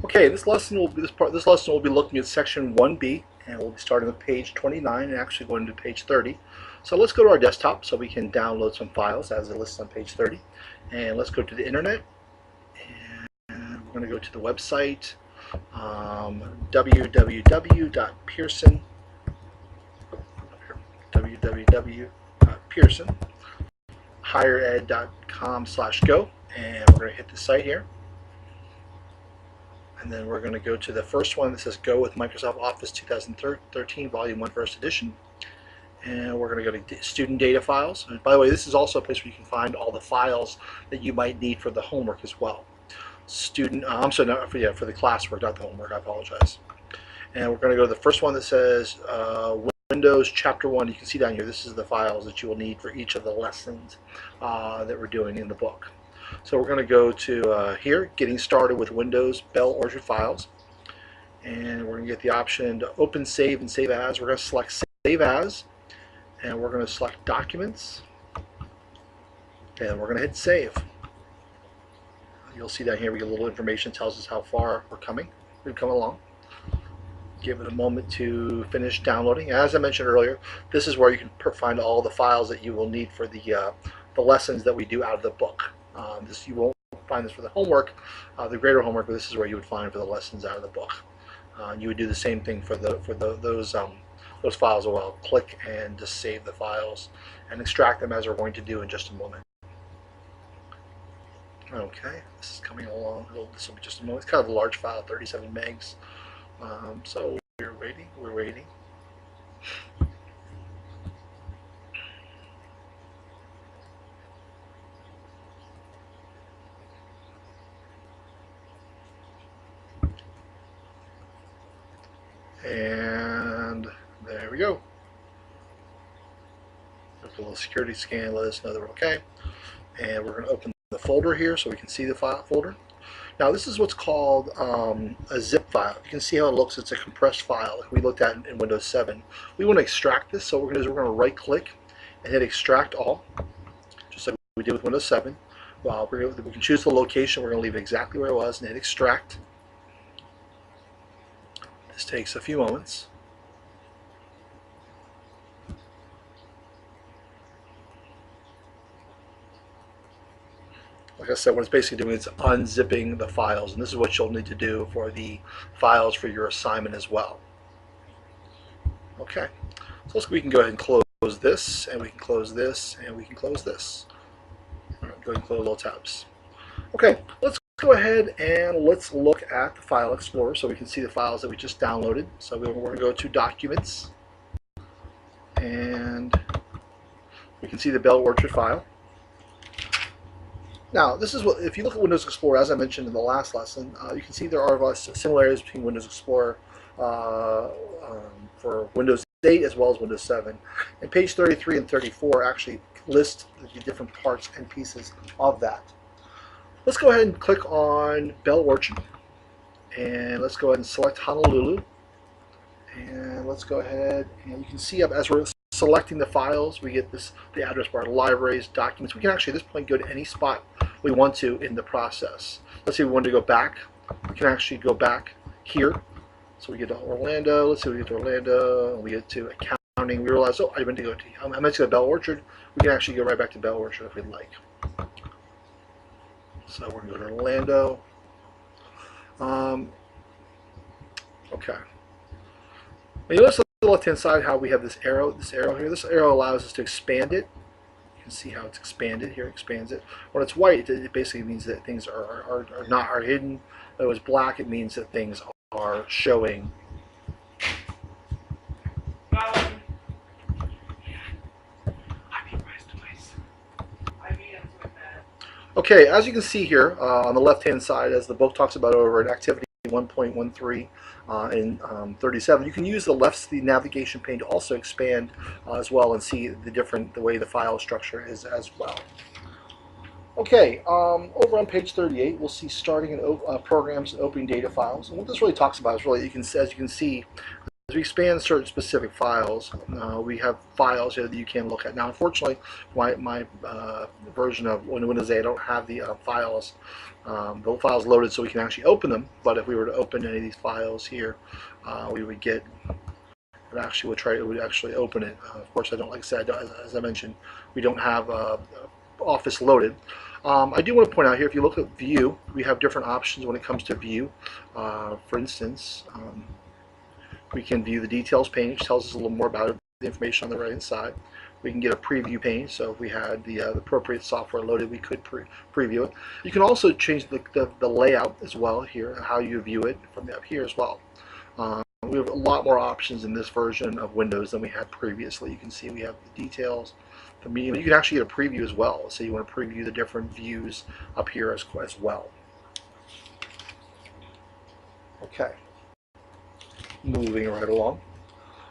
Okay, this lesson will be looking at section 1B, and we'll be starting with page 29 and actually going to page 30. So let's go to our desktop so we can download some files as it lists on page 30. And let's go to the internet, and we're going to go to the website www.pearson www.pearsonhighered.com/go, and we're going to hit the site here. And then we're going to go to the first one that says Go with Microsoft Office 2013 Volume 1 First Edition. And we're going to go to Student Data Files. And by the way, this is also a place where you can find all the files that you might need for the homework as well. I'm sorry, not for the classwork, not the homework, I apologize. And we're going to go to the first one that says Windows Chapter 1. You can see down here, this is the files that you will need for each of the lessons that we're doing in the book. So we're going to go to here, Getting Started with Windows Bell Orchard Files. And we're going to get the option to Open, Save, and Save As. We're going to select Save As. And we're going to select Documents. And we're going to hit Save. You'll see down here we get a little information that tells us how far we've come along. Give it a moment to finish downloading. As I mentioned earlier, this is where you can find all the files that you will need for the lessons that we do out of the book. You won't find this for the homework, the greater homework, but this is where you would find for the lessons out of the book. You would do the same thing for those files as well. Click and just save the files and extract them as we're going to do in just a moment. Okay, this is coming along. This will be just a moment. It's kind of a large file, 37 megs. So we're waiting. And there we go. There's a little security scan, let us know that we're okay. And we're going to open the folder here so we can see the file folder. Now this is what's called a zip file. You can see how it looks. It's a compressed file like we looked at in Windows 7. We want to extract this, so what we're going to do is we're going to right click and hit Extract All, just like we did with Windows 7. We can choose the location. We're going to leave it exactly where it was and hit Extract. This takes a few moments. Like I said, what it's basically doing is unzipping the files, and this is what you'll need to do for the files for your assignment as well. Okay, so we can go ahead and close this, and we can close this, and we can close this. All right, go ahead and close all tabs. Okay, let's go ahead and let's look at the File Explorer so we can see the files that we just downloaded. So we're going to go to Documents, and we can see the Bell Orchard file. Now, this is what, if you look at Windows Explorer, as I mentioned in the last lesson, you can see there are similarities between Windows Explorer for Windows 8 as well as Windows 7. And page 33 and 34 actually list the different parts and pieces of that. Let's go ahead and click on Bell Orchard, and let's go ahead and select Honolulu. And let's go ahead, and you can see up as we're selecting the files, we get the address bar, libraries, documents. We can actually at this point go to any spot we want to in the process. Let's say we want to go back. We can actually go back here. So we get to Orlando. Let's say we get to Orlando, and we get to accounting. We realize, oh, I meant to go to Bell Orchard. We can actually go right back to Bell Orchard if we'd like. So we're going to go to Orlando. Okay. Now you notice on the left-hand side how we have this arrow here. This arrow allows us to expand it. You can see how it's expanded here. It expands it. When it's white, it basically means that things are hidden. When it's black, it means that things are showing. Okay, as you can see here on the left-hand side, as the book talks about over at Activity 1.13 in 37, you can use the navigation pane to also expand as well and see the way the file structure is as well. Okay, over on page 38, we'll see starting in programs and opening data files. And what this really talks about is really, as you can see, we expand certain specific files, we have files here that you can look at. Now, unfortunately, my version of Windows 8, I don't have the files loaded so we can actually open them. But if we were to open any of these files here, we would get. It would actually open it. Of course, I don't, like I said, as I mentioned, we don't have Office loaded. I do want to point out here, if you look at View, we have different options when it comes to View. For instance, we can view the details pane, which tells us a little more about it, the information on the right hand side. We can get a preview pane, so if we had the appropriate software loaded, we could preview it. You can also change the layout as well here, how you view it from up here as well. We have a lot more options in this version of Windows than we had previously. You can see we have the details, the medium. You can actually get a preview as well. So you want to preview the different views up here as well. Okay. Moving right along.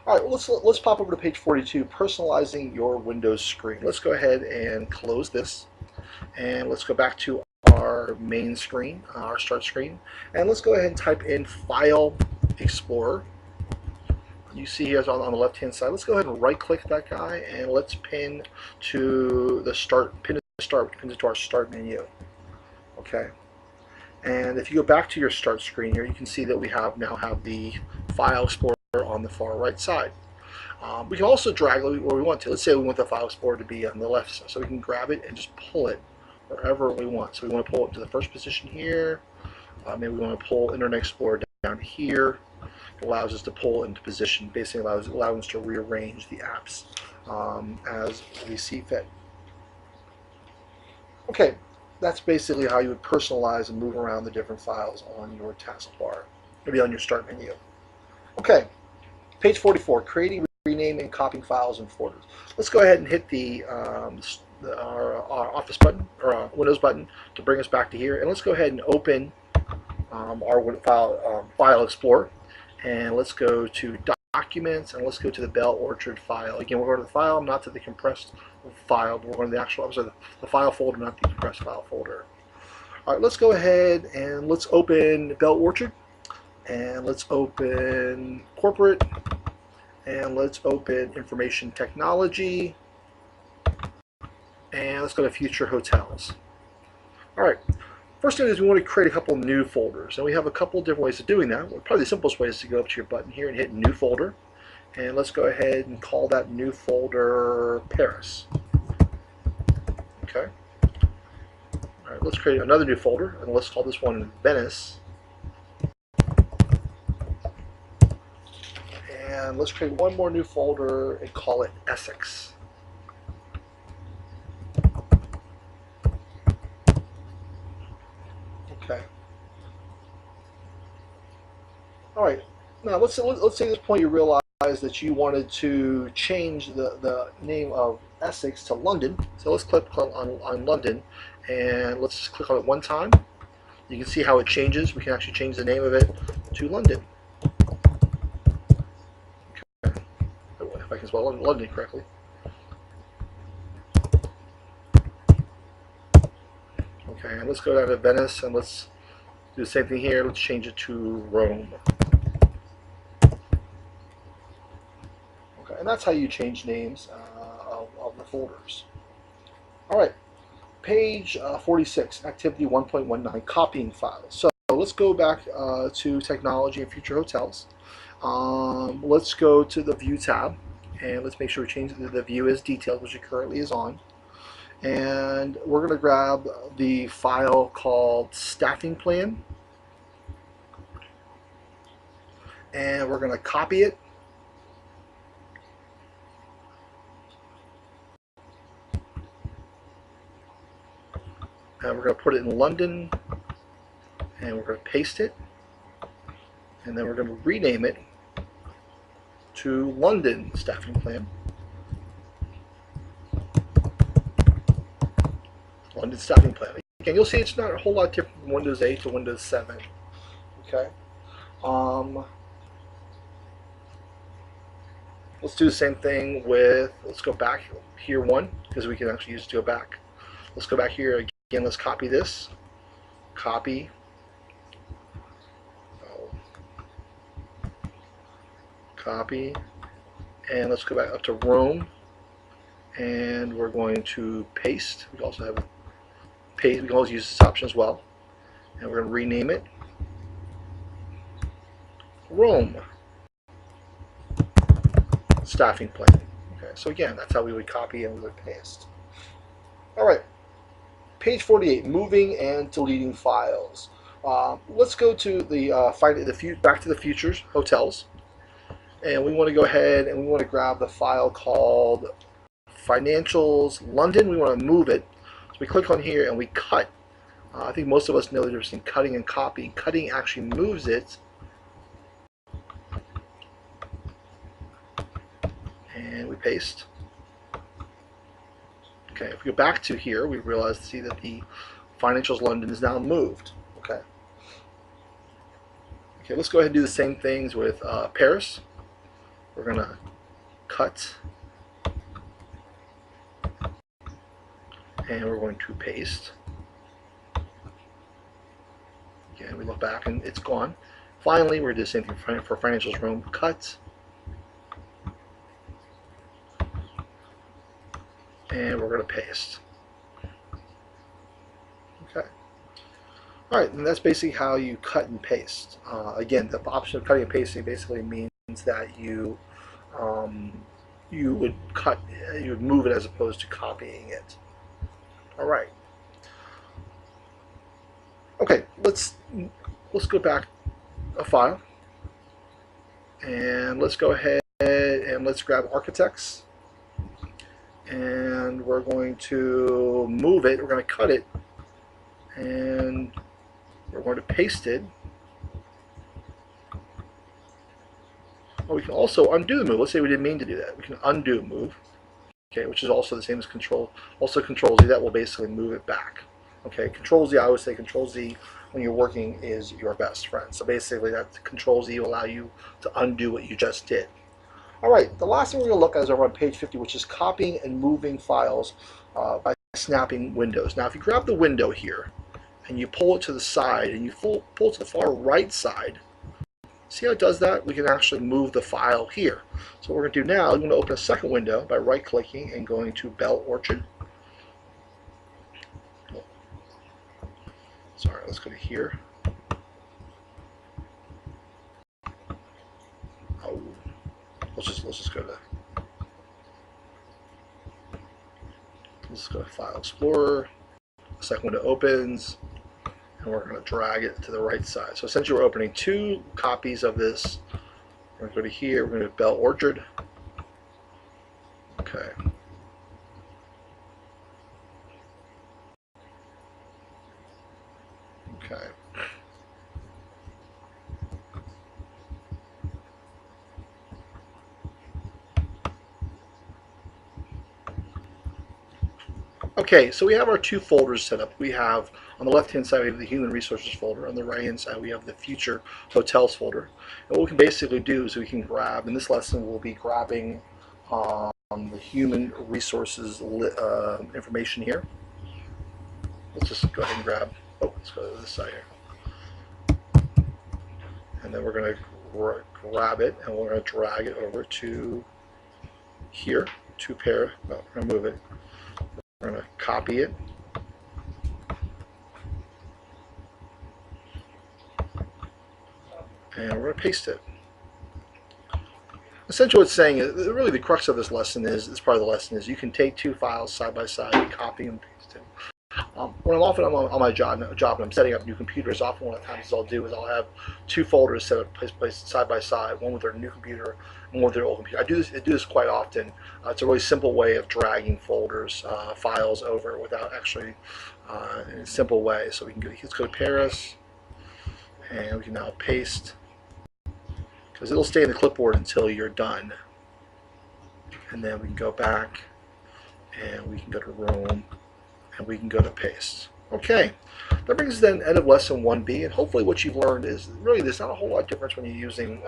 All right, let's pop over to page 42, personalizing your Windows screen. Let's go ahead and close this, and let's go back to our main screen, our start screen, and let's go ahead and type in File Explorer. You see here on the left-hand side. Let's go ahead and right-click that guy, and let's pin to the start. Pin it to our Start menu. Okay. And if you go back to your start screen here, you can see that we now have the File Explorer on the far right side. We can also drag it where we want to. Let's say we want the File Explorer to be on the left side, so we can grab it and just pull it wherever we want. So we want to pull it to the first position here. Maybe we want to pull Internet Explorer down here. It allows us to pull into position, basically allows us to rearrange the apps as we see fit. Okay. That's basically how you would personalize and move around the different files on your taskbar, maybe on your Start menu. Okay, page 44, creating, renaming, copying files and folders. Let's go ahead and hit our Office button, or our Windows button, to bring us back to here. And let's go ahead and open our File Explorer. And let's go to Documents, and let's go to the Bell Orchard file. Again, we're going to the file, not to the compressed file, but we're going to the actual, the file folder, not the compressed file folder. All right, let's go ahead and let's open Bell Orchard, and let's open Corporate, and let's open Information Technology, and let's go to Future Hotels. All right. First thing is we want to create a couple new folders, and we have a couple different ways of doing that. Well, probably the simplest way is to go up to your button here and hit New Folder, and let's go ahead and call that new folder Paris. Okay. All right, let's create another new folder, and let's call this one Venice. And let's create one more new folder and call it Essex. Okay. All right. Now let's say at this point you realize that you wanted to change the name of Essex to London. So let's click on London, and let's just click on it one time. You can see how it changes. We can actually change the name of it to London. Okay. If I can spell London correctly. Okay, and let's go down to Venice, and let's do the same thing here. Let's change it to Rome. Okay, and that's how you change names of the folders. All right, page 46, activity 1.19, copying files. So let's go back to Technology and Future Hotels. Let's go to the View tab, and let's make sure we change the View as Detailed, which it currently is on. And we're going to grab the file called Staffing Plan, and we're going to copy it, and we're going to put it in London, and we're going to paste it, and then we're going to rename it to London Staffing Plan. London Staffing Plan. Again, you'll see it's not a whole lot different from Windows 8 to Windows 7. Okay. Let's do the same thing with, let's go back here one, because we can actually use it to go back. Let's go back here again. Let's copy this. Copy. copy, and let's go back up to Rome, and we're going to paste. We also have paste. We can always use this option as well, and we're going to rename it Rome staffing plan. Okay, so again, that's how we would copy and we would paste. All right, page 48, moving and deleting files. Let's go to the Back to the Futures hotels, and we want to go ahead and we want to grab the file called Financials London. We want to move it, so we click on here and we cut. I think most of us know the difference between cutting and copying. Cutting actually moves it, and we paste. Okay, if we go back to here, we see that the Financials London is now moved. Okay. Okay, let's go ahead and do the same things with Paris. We're going to cut, and we're going to paste. Again, we look back and it's gone. Finally, we're going to do the same thing for Financials Rome. Cut, and we're going to paste. Okay. All right, and that's basically how you cut and paste. Again, the option of cutting and pasting basically means that you would move it as opposed to copying it. All right. Okay, let's go back a file, and let's go ahead and let's grab Architects, and we're going to move it. We're going to cut it, and we're going to paste it. Or we can also undo the move. Let's say we didn't mean to do that. We can undo move, okay, which is also the same as Control. Also Control Z, that will basically move it back. Okay, Control Z, I always say Control Z when you're working is your best friend. So basically that Control Z will allow you to undo what you just did. All right, the last thing we're going to look at is over on page 50, which is copying and moving files by snapping windows. Now if you grab the window here and you pull it to the side and you pull it to the far right side, see how it does that? We can actually move the file here. So what we're going to do now, I'm going to open a second window by right-clicking and going to Bell Orchard. Sorry, let's go to here. Oh, let's just go to. Let's go to File Explorer. The second window opens, and we're going to drag it to the right side. So essentially, we're opening two copies of this. We're going to go to here. We're going to do Bell Orchard. Okay. Okay. Okay, so we have our two folders set up. We have, on the left-hand side, we have the Human Resources folder. On the right-hand side, we have the Future Hotels folder. And what we can basically do is we can grab, in this lesson, we'll be grabbing the Human Resources information here. Let's just go ahead and grab, let's go to this side here. And then we're going to grab it, and we're going to drag it over to here, we're going to move it. We're going to copy it. And we're going to paste it. Essentially what it's saying is, really the crux of this lesson is, you can take two files side by side and copy and paste them. When I'm often on my job and I'm setting up new computers, often one of the times I'll do is I'll have two folders set up placed side by side, one with their new computer and one with their old computer. I do this quite often. It's a really simple way of dragging folders, files over without actually in a simple way. So we can let's go to Paris, and we can now paste, because it'll stay in the clipboard until you're done. And then we can go back, and we can go to Rome, and we can go to paste. Okay, that brings us then end of lesson 1B, and hopefully what you've learned is really there's not a whole lot of difference when you're using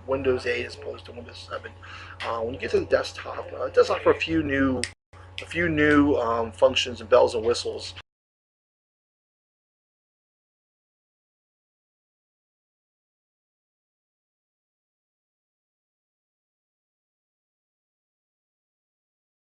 Windows 8 as opposed to Windows 7. When you get to the desktop, it does offer a few new functions and bells and whistles